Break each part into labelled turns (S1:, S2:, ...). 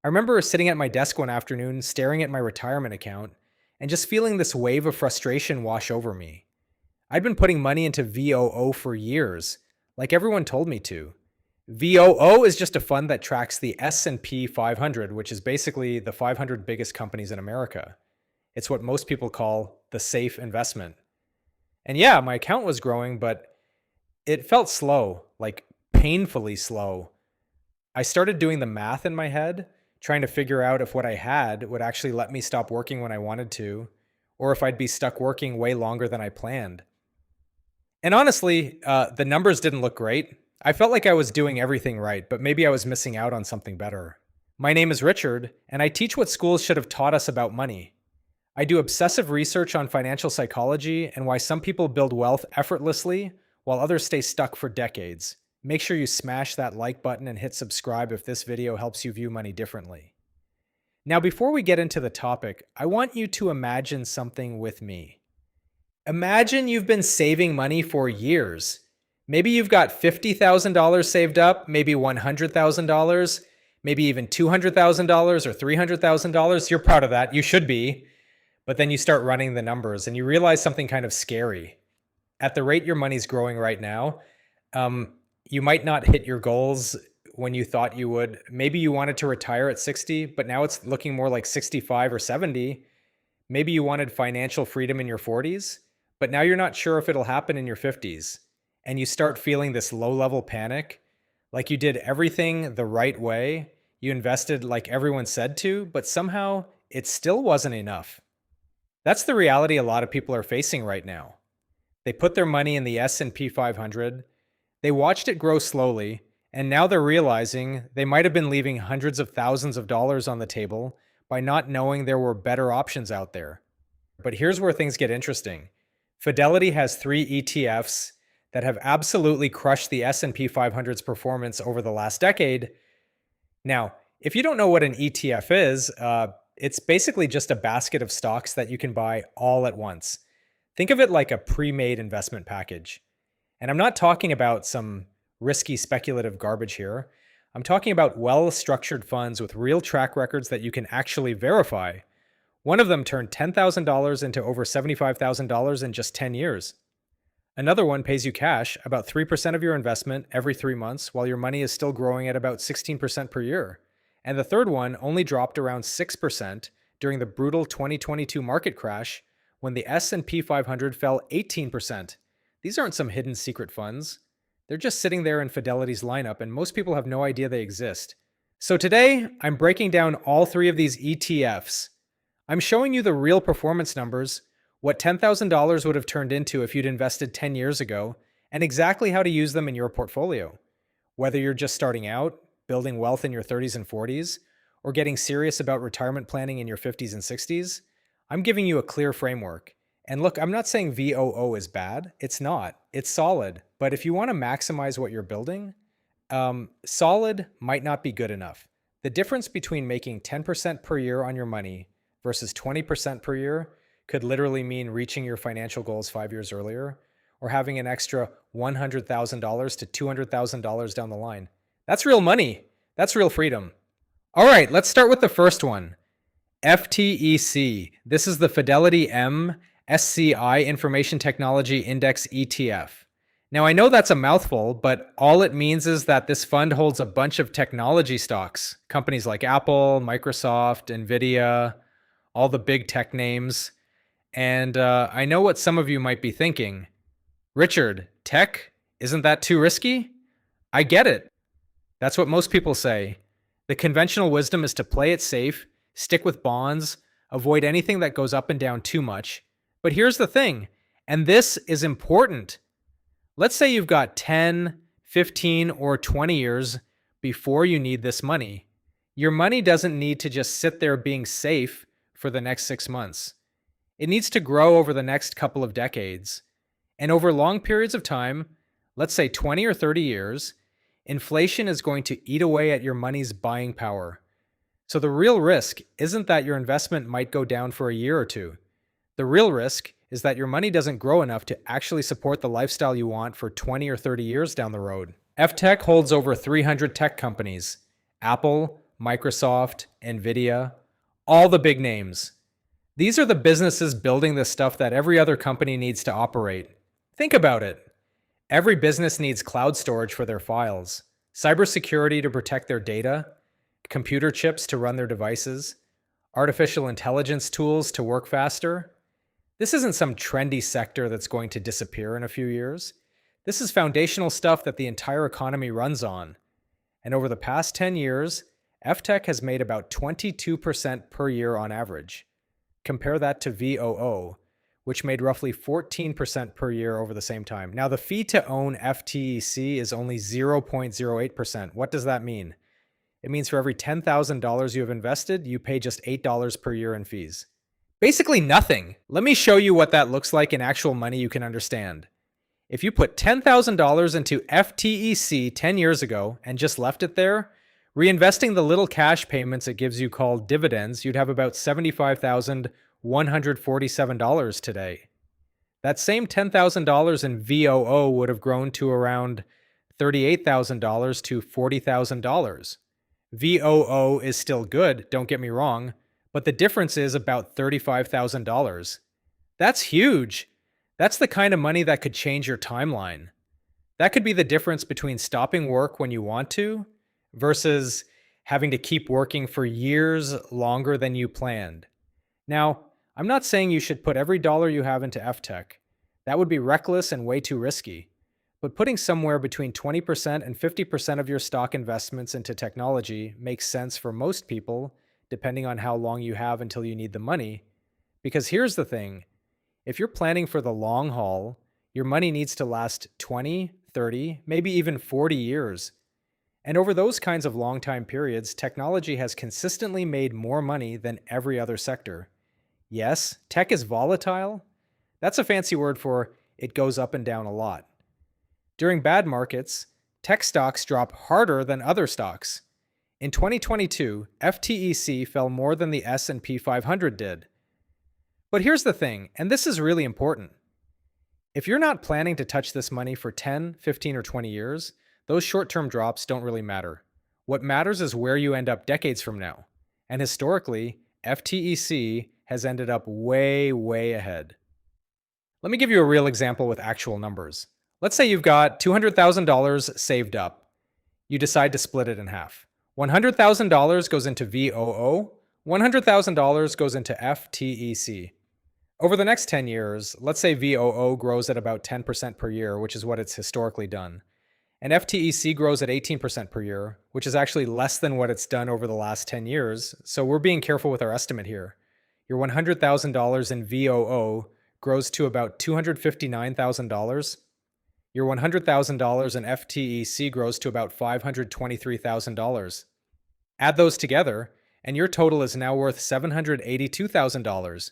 S1: I remember sitting at my desk one afternoon, staring at my retirement account, and just feeling this wave of frustration wash over me. I'd been putting money into VOO for years, like everyone told me to. VOO is just a fund that tracks the S&P 500, which is basically the 500 biggest companies in America. It's what most people call the safe investment. And yeah, my account was growing, but it felt slow, like painfully slow. I started doing the math in my head, trying to figure out if what I had would actually let me stop working when I wanted to, or if I'd be stuck working way longer than I planned. And honestly, the numbers didn't look great. I felt like I was doing everything right, but maybe I was missing out on something better. My name is Richard, and I teach what schools should have taught us about money. I do obsessive research on financial psychology and why some people build wealth effortlessly while others stay stuck for decades. Make sure you smash that like button and hit subscribe if this video helps you view money differently. Now, before we get into the topic, I want you to imagine something with me. Imagine you've been saving money for years. Maybe you've got $50,000 saved up, maybe $100,000, maybe even $200,000 or $300,000. You're proud of that. You should be. But then you start running the numbers and you realize something kind of scary. At the rate your money's growing right now, you might not hit your goals when you thought you would. Maybe you wanted to retire at 60, but now it's looking more like 65 or 70. Maybe you wanted financial freedom in your 40s, but now you're not sure if it'll happen in your 50s. And you start feeling this low-level panic, like you did everything the right way, you invested like everyone said to, but somehow it still wasn't enough. That's the reality a lot of people are facing right now. They put their money in the S&P 500, they watched it grow slowly, and now they're realizing they might have been leaving hundreds of thousands of dollars on the table by not knowing there were better options out there. But here's where things get interesting. Fidelity has 3 ETFs that have absolutely crushed the S&P 500's performance over the last decade. Now, if you don't know what an ETF is, it's basically just a basket of stocks that you can buy all at once. Think of it like a pre-made investment package. And I'm not talking about some risky speculative garbage here. I'm talking about well-structured funds with real track records that you can actually verify. One of them turned $10,000 into over $75,000 in just 10 years. Another one pays you cash, about 3% of your investment every 3 months, while your money is still growing at about 16% per year. And the third one only dropped around 6% during the brutal 2022 market crash when the S&P 500 fell 18%. These aren't some hidden secret funds. They're just sitting there in Fidelity's lineup, and most people have no idea they exist. So today, I'm breaking down all 3 of these ETFs. I'm showing you the real performance numbers, what $10,000 would have turned into if you'd invested 10 years ago, and exactly how to use them in your portfolio. Whether you're just starting out, building wealth in your 30s and 40s, or getting serious about retirement planning in your 50s and 60s, I'm giving you a clear framework. And look, I'm not saying VOO is bad. It's not. It's solid. But if you want to maximize what you're building, solid might not be good enough. The difference between making 10% per year on your money versus 20% per year could literally mean reaching your financial goals 5 years earlier, or having an extra $100,000 to $200,000 down the line. That's real money. That's real freedom. All right, let's start with the first one. FTEC. This is the Fidelity MSCI Information Technology Index ETF. Now, I know that's a mouthful, but all it means is that this fund holds a bunch of technology stocks, companies like Apple, Microsoft, Nvidia, all the big tech names. And I know what some of you might be thinking. Richard, tech? Isn't that too risky? I get it. That's what most people say. The conventional wisdom is to play it safe, stick with bonds, avoid anything that goes up and down too much. But here's the thing, and this is important. Let's say you've got 10, 15, or 20 years before you need this money. Your money doesn't need to just sit there being safe for the next 6 months. It needs to grow over the next couple of decades. And over long periods of time, let's say 20 or 30 years, inflation is going to eat away at your money's buying power. So the real risk isn't that your investment might go down for a year or two. The real risk is that your money doesn't grow enough to actually support the lifestyle you want for 20 or 30 years down the road. FTEC holds over 300 tech companies: Apple, Microsoft, Nvidia, all the big names. These are the businesses building the stuff that every other company needs to operate. Think about it. Every business needs cloud storage for their files, cybersecurity to protect their data, computer chips to run their devices, artificial intelligence tools to work faster. This isn't some trendy sector that's going to disappear in a few years. This is foundational stuff that the entire economy runs on. And over the past 10 years, FTEC has made about 22% per year on average. Compare that to VOO, which made roughly 14% per year over the same time. Now, the fee to own FTEC is only 0.08%. What does that mean? It means for every $10,000 you have invested, you pay just $8 per year in fees. Basically nothing. Let me show you what that looks like in actual money you can understand. If you put $10,000 into FTEC 10 years ago and just left it there, reinvesting the little cash payments it gives you called dividends, you'd have about $75,147 today. That same $10,000 in VOO would have grown to around $38,000 to $40,000. VOO is still good, don't get me wrong, but the difference is about $35,000. That's huge. That's the kind of money that could change your timeline. That could be the difference between stopping work when you want to versus having to keep working for years longer than you planned. Now, I'm not saying you should put every dollar you have into FTEC. That would be reckless and way too risky. But putting somewhere between 20% and 50% of your stock investments into technology makes sense for most people, depending on how long you have until you need the money. Because here's the thing. If you're planning for the long haul, your money needs to last 20, 30, maybe even 40 years. And over those kinds of long time periods, technology has consistently made more money than every other sector. Yes, tech is volatile. That's a fancy word for it goes up and down a lot. During bad markets, tech stocks drop harder than other stocks. In 2022, FTEC fell more than the S&P 500 did. But here's the thing, and this is really important. If you're not planning to touch this money for 10, 15, or 20 years, those short-term drops don't really matter. What matters is where you end up decades from now. And historically, FTEC has ended up way, way ahead. Let me give you a real example with actual numbers. Let's say you've got $200,000 saved up. You decide to split it in half. $100,000 goes into VOO, $100,000 goes into FTEC. Over the next 10 years, let's say VOO grows at about 10% per year, which is what it's historically done. And FTEC grows at 18% per year, which is actually less than what it's done over the last 10 years. So we're being careful with our estimate here. Your $100,000 in VOO grows to about $259,000. Your $100,000 in FTEC grows to about $523,000. Add those together, and your total is now worth $782,000.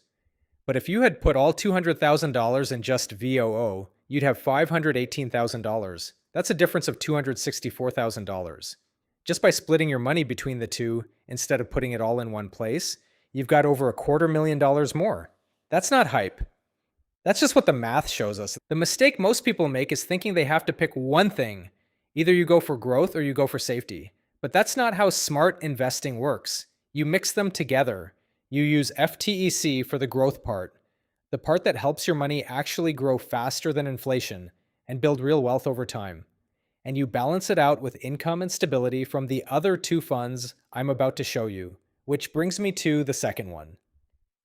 S1: But if you had put all $200,000 in just VOO, you'd have $518,000. That's a difference of $264,000. Just by splitting your money between the two instead of putting it all in one place, you've got over $250,000 more. That's not hype. That's just what the math shows us. The mistake most people make is thinking they have to pick one thing. Either you go for growth or you go for safety. But that's not how smart investing works. You mix them together. You use FTEC for the growth part, the part that helps your money actually grow faster than inflation and build real wealth over time. And you balance it out with income and stability from the other two funds I'm about to show you, which brings me to the second one.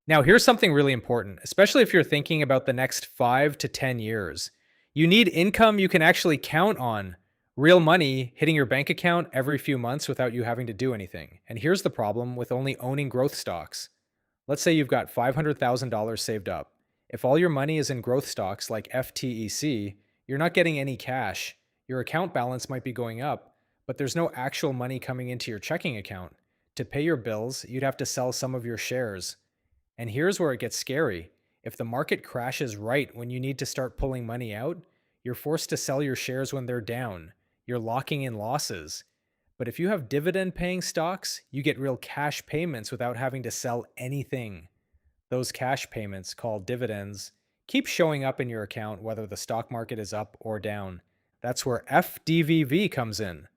S1: Now, here's something really important, especially if you're thinking about the next 5 to 10 years. You need income you can actually count on, real money hitting your bank account every few months without you having to do anything. And here's the problem with only owning growth stocks. Let's say you've got $500,000 saved up. If all your money is in growth stocks like FTEC, you're not getting any cash. Your account balance might be going up, but there's no actual money coming into your checking account. To pay your bills, you'd have to sell some of your shares. And here's where it gets scary. If the market crashes right when you need to start pulling money out, you're forced to sell your shares when they're down. You're locking in losses. But if you have dividend-paying stocks, you get real cash payments without having to sell anything. Those cash payments, called dividends, keep showing up in your account whether the stock market is up or down. That's where FDVV comes in,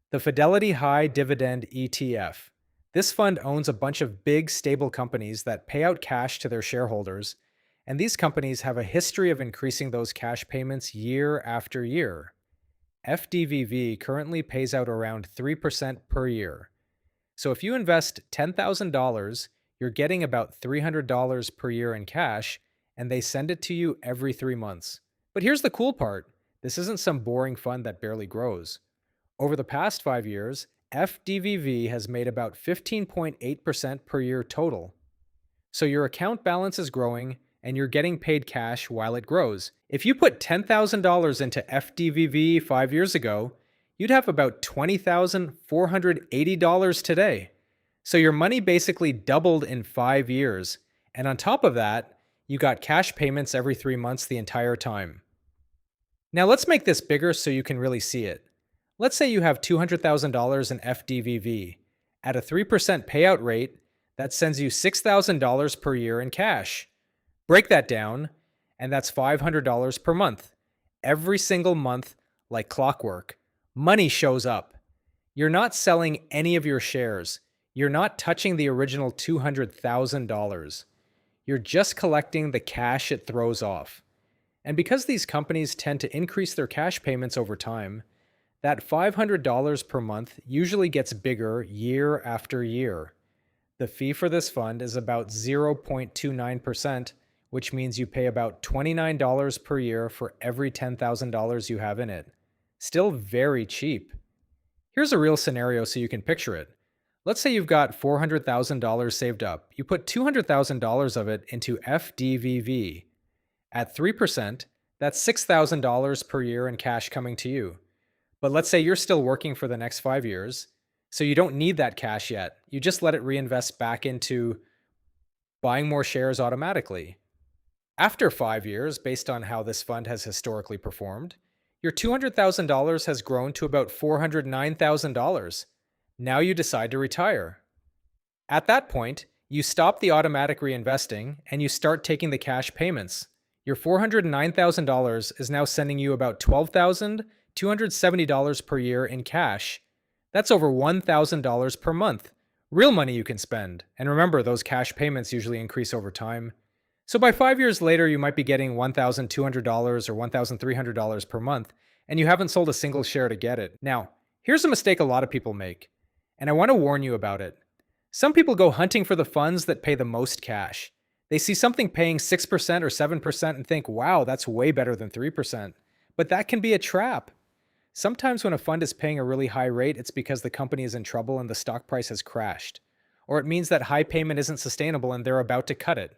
S1: the Fidelity High Dividend ETF. This fund owns a bunch of big, stable companies that pay out cash to their shareholders, and these companies have a history of increasing those cash payments year after year. FDVV currently pays out around 3% per year. So if you invest $10,000, you're getting about $300 per year in cash, and they send it to you every 3 months. But here's the cool part: this isn't some boring fund that barely grows. Over the past 5 years, FDVV has made about 15.8% per year total. So your account balance is growing and you're getting paid cash while it grows. If you put $10,000 into FDVV 5 years ago, you'd have about $20,480 today. So your money basically doubled in 5 years. And on top of that, you got cash payments every 3 months the entire time. Now let's make this bigger so you can really see it. Let's say you have $200,000 in FDVV. At a 3% payout rate, that sends you $6,000 per year in cash. Break that down, and that's $500 per month. Every single month, like clockwork, money shows up. You're not selling any of your shares. You're not touching the original $200,000. You're just collecting the cash it throws off. And because these companies tend to increase their cash payments over time, that $500 per month usually gets bigger year after year. The fee for this fund is about 0.29%, which means you pay about $29 per year for every $10,000 you have in it. Still very cheap. Here's a real scenario so you can picture it. Let's say you've got $400,000 saved up. You put $200,000 of it into FDVV. At 3%, that's $6,000 per year in cash coming to you. But let's say you're still working for the next 5 years, so you don't need that cash yet. You just let it reinvest back into buying more shares automatically. After 5 years, based on how this fund has historically performed, your $200,000 has grown to about $409,000. Now you decide to retire. At that point, you stop the automatic reinvesting and you start taking the cash payments. Your $409,000 is now sending you about $12,270 per year in cash. That's over $1,000 per month. Real money you can spend. And remember, those cash payments usually increase over time. So by 5 years later, you might be getting $1,200 or $1,300 per month, and you haven't sold a single share to get it. Now, here's a mistake a lot of people make, and I want to warn you about it. Some people go hunting for the funds that pay the most cash. They see something paying 6% or 7% and think, wow, that's way better than 3%. But that can be a trap. Sometimes when a fund is paying a really high rate, it's because the company is in trouble and the stock price has crashed. Or it means that high payment isn't sustainable and they're about to cut it.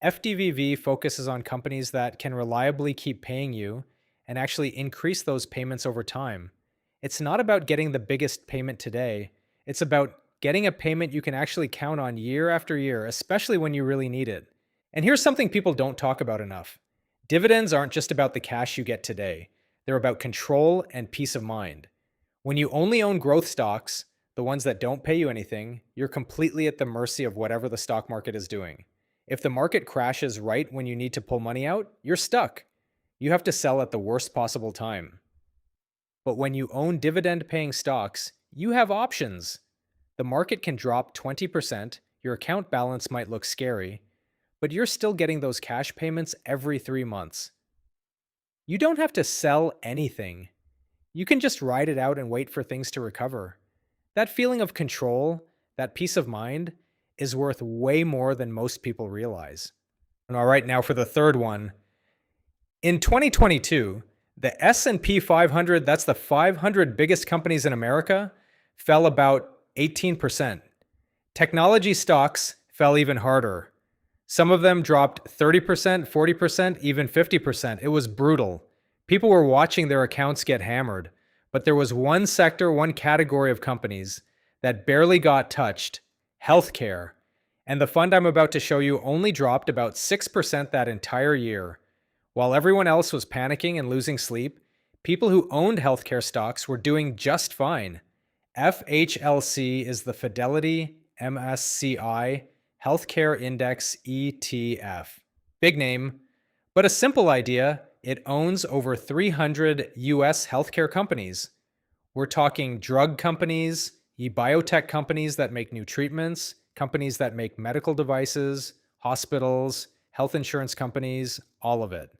S1: FDVV focuses on companies that can reliably keep paying you and actually increase those payments over time. It's not about getting the biggest payment today. It's about getting a payment you can actually count on year after year, especially when you really need it. And here's something people don't talk about enough. Dividends aren't just about the cash you get today. They're about control and peace of mind. When you only own growth stocks, the ones that don't pay you anything, you're completely at the mercy of whatever the stock market is doing. If the market crashes right when you need to pull money out, you're stuck. You have to sell at the worst possible time. But when you own dividend-paying stocks, you have options. The market can drop 20%, your account balance might look scary, but you're still getting those cash payments every 3 months. You don't have to sell anything. You can just ride it out and wait for things to recover. That feeling of control, that peace of mind, is worth way more than most people realize. And all right, now for the third one. In 2022, the S&P 500, that's the 500 biggest companies in America, fell about 18%. Technology stocks fell even harder. Some of them dropped 30%, 40%, even 50%. It was brutal. People were watching their accounts get hammered. But there was one sector, one category of companies that barely got touched: healthcare. And the fund I'm about to show you only dropped about 6% that entire year. While everyone else was panicking and losing sleep, people who owned healthcare stocks were doing just fine. FHLC is the Fidelity MSCI Healthcare Index ETF. Big name, but a simple idea. It owns over 300 US healthcare companies. We're talking drug companies, ye biotech companies that make new treatments, companies that make medical devices, hospitals, health insurance companies, all of it.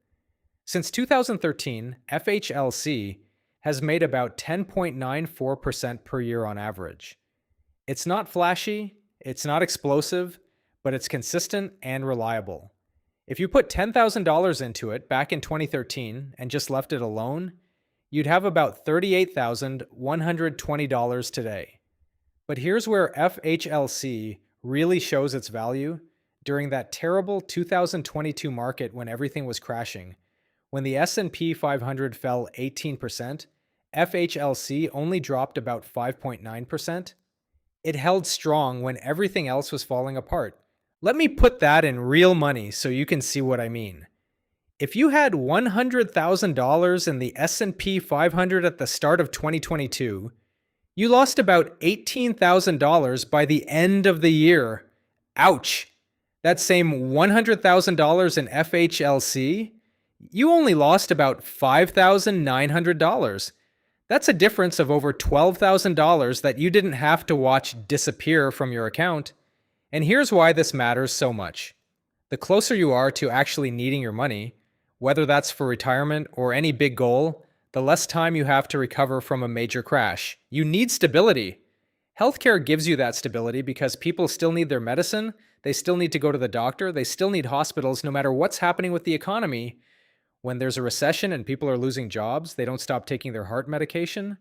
S1: Since 2013, FHLC has made about 10.94% per year on average. It's not flashy, it's not explosive, but it's consistent and reliable. If you put $10,000 into it back in 2013 and just left it alone, you'd have about $38,120 today. But here's where FHLC really shows its value during that terrible 2022 market when everything was crashing. When the S&P 500 fell 18%, FHLC only dropped about 5.9%. It held strong when everything else was falling apart. Let me put that in real money so you can see what I mean. If you had $100,000 in the S&P 500 at the start of 2022, you lost about $18,000 by the end of the year. Ouch! That same $100,000 in FHLC, you only lost about $5,900. That's a difference of over $12,000 that you didn't have to watch disappear from your account. And here's why this matters so much. The closer you are to actually needing your money, whether that's for retirement or any big goal, the less time you have to recover from a major crash. You need stability. Healthcare gives you that stability because people still need their medicine, they still need to go to the doctor, they still need hospitals no matter what's happening with the economy. When there's a recession and people are losing jobs, they don't stop taking their heart medication.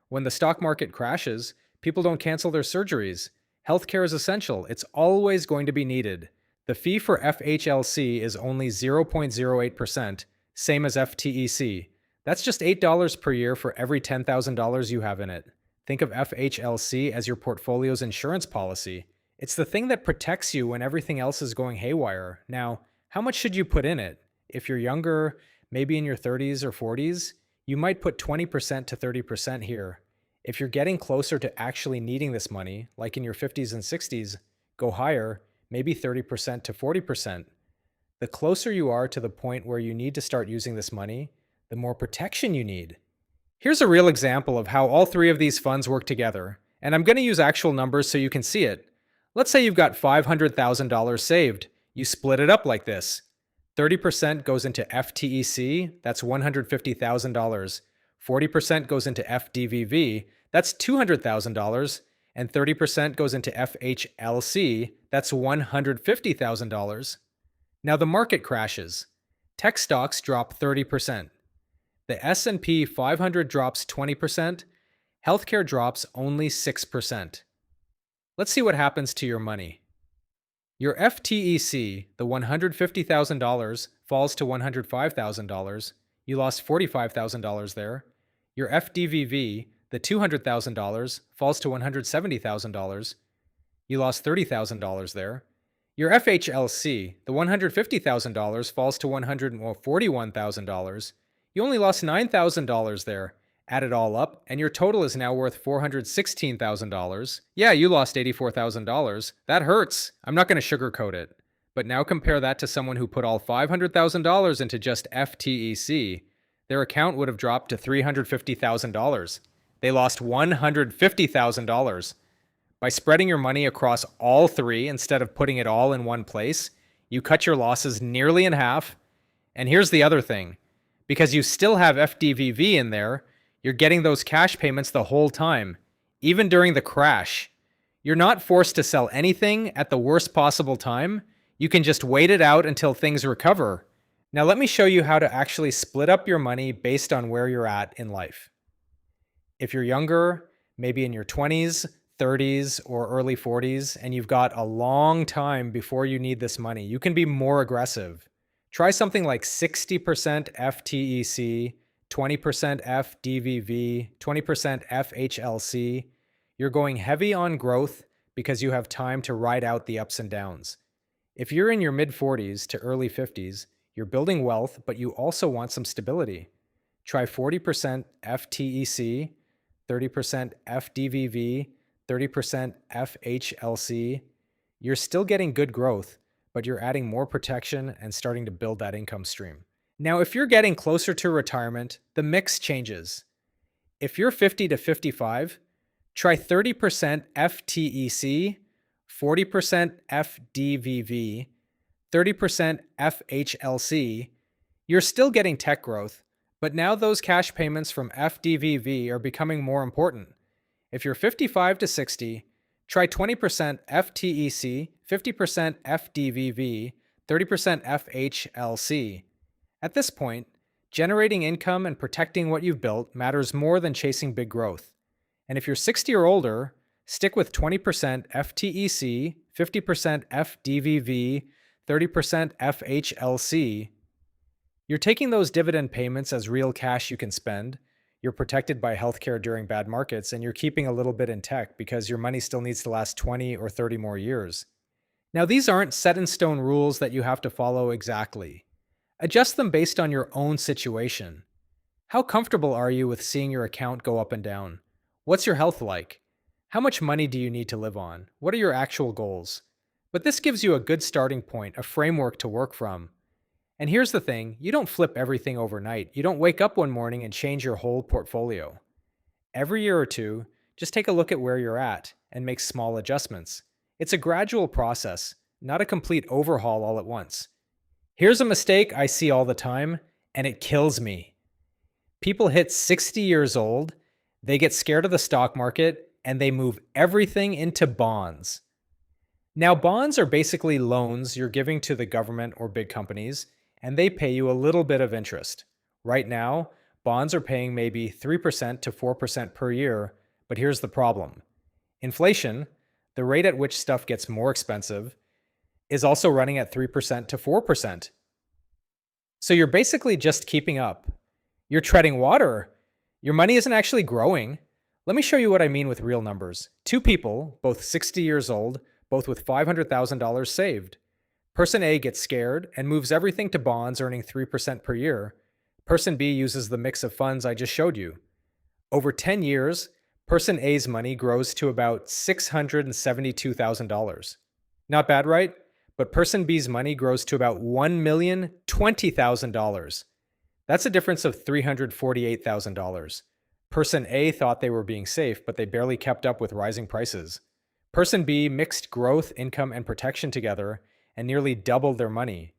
S1: When the stock market crashes, people don't cancel their surgeries. Healthcare is essential. It's always going to be needed. The fee for FHLC is only 0.08%, same as FTEC. That's just $8 per year for every $10,000 you have in it. Think of FHLC as your portfolio's insurance policy. It's the thing that protects you when everything else is going haywire. Now, how much should you put in it? If you're younger, maybe in your 30s or 40s, you might put 20% to 30% here. If you're getting closer to actually needing this money, like in your 50s and 60s, go higher, maybe 30% to 40%. The closer you are to the point where you need to start using this money, the more protection you need. Here's a real example of how all three of these funds work together, and I'm going to use actual numbers so you can see it. Let's say you've got $500,000 saved. You split it up like this. 30% goes into FTEC, that's $150,000. 40% goes into FDVV, that's $200,000. And 30% goes into FHLC, that's $150,000. Now the market crashes. Tech stocks drop 30%. The S&P 500 drops 20%. Healthcare drops only 6%. Let's see what happens to your money. Your FTEC, the $150,000, falls to $105,000. You lost $45,000 there. Your FDVV, the $200,000, falls to $170,000. You lost $30,000 there. Your FHLC, the $150,000, falls to $141,000. You only lost $9,000 there. Add it all up, and your total is now worth $416,000. Yeah, you lost $84,000. That hurts. I'm not going to sugarcoat it. But now compare that to someone who put all $500,000 into just FTEC. Their account would have dropped to $350,000. They lost $150,000. By spreading your money across all three instead of putting it all in one place, you cut your losses nearly in half. And here's the other thing. Because you still have FDVV in there, you're getting those cash payments the whole time, even during the crash. You're not forced to sell anything at the worst possible time. You can just wait it out until things recover. Now let me show you how to actually split up your money based on where you're at in life. If you're younger, maybe in your 20s, 30s, or early 40s, and you've got a long time before you need this money, you can be more aggressive. Try something like 60% FTEC, 20% FDVV, 20% FHLC. You're going heavy on growth because you have time to ride out the ups and downs. If you're in your mid-40s to early 50s, you're building wealth, but you also want some stability. Try 40% FTEC, 30% FDVV, 30% FHLC. You're still getting good growth, but you're adding more protection and starting to build that income stream. Now, if you're getting closer to retirement, the mix changes. If you're 50 to 55, Try 30% FTEC, 40% FDVV, 30% FHLC. You're still getting tech growth, but now those cash payments from FDVV are becoming more important. If you're 55 to 60, try 20% FTEC, 50% FDVV, 30% FHLC. At this point, generating income and protecting what you've built matters more than chasing big growth. And if you're 60 or older, stick with 20% FTEC, 50% FDVV, 30% FHLC. You're taking those dividend payments as real cash you can spend. You're protected by healthcare during bad markets, and you're keeping a little bit in tech because your money still needs to last 20 or 30 more years. Now, these aren't set in stone rules that you have to follow exactly. Adjust them based on your own situation. How comfortable are you with seeing your account go up and down? What's your health like? How much money do you need to live on? What are your actual goals? But this gives you a good starting point, a framework to work from. And here's the thing, you don't flip everything overnight. You don't wake up one morning and change your whole portfolio. Every year or two, just take a look at where you're at and make small adjustments. It's a gradual process, not a complete overhaul all at once. Here's a mistake I see all the time, and it kills me. People hit 60 years old, they get scared of the stock market, and they move everything into bonds. Now, bonds are basically loans you're giving to the government or big companies, and they pay you a little bit of interest. Right now, bonds are paying maybe 3% to 4% per year, but here's the problem. Inflation, the rate at which stuff gets more expensive, is also running at 3% to 4%. So you're basically just keeping up. You're treading water. Your money isn't actually growing. Let me show you what I mean with real numbers. Two people, both 60 years old, both with $500,000 saved. Person A gets scared and moves everything to bonds earning 3% per year. Person B uses the mix of funds I just showed you. Over 10 years, Person A's money grows to about $672,000. Not bad, right? But Person B's money grows to about $1,020,000. That's a difference of $348,000. Person A thought they were being safe, but they barely kept up with rising prices. Person B mixed growth, income, and protection together and nearly doubled their money.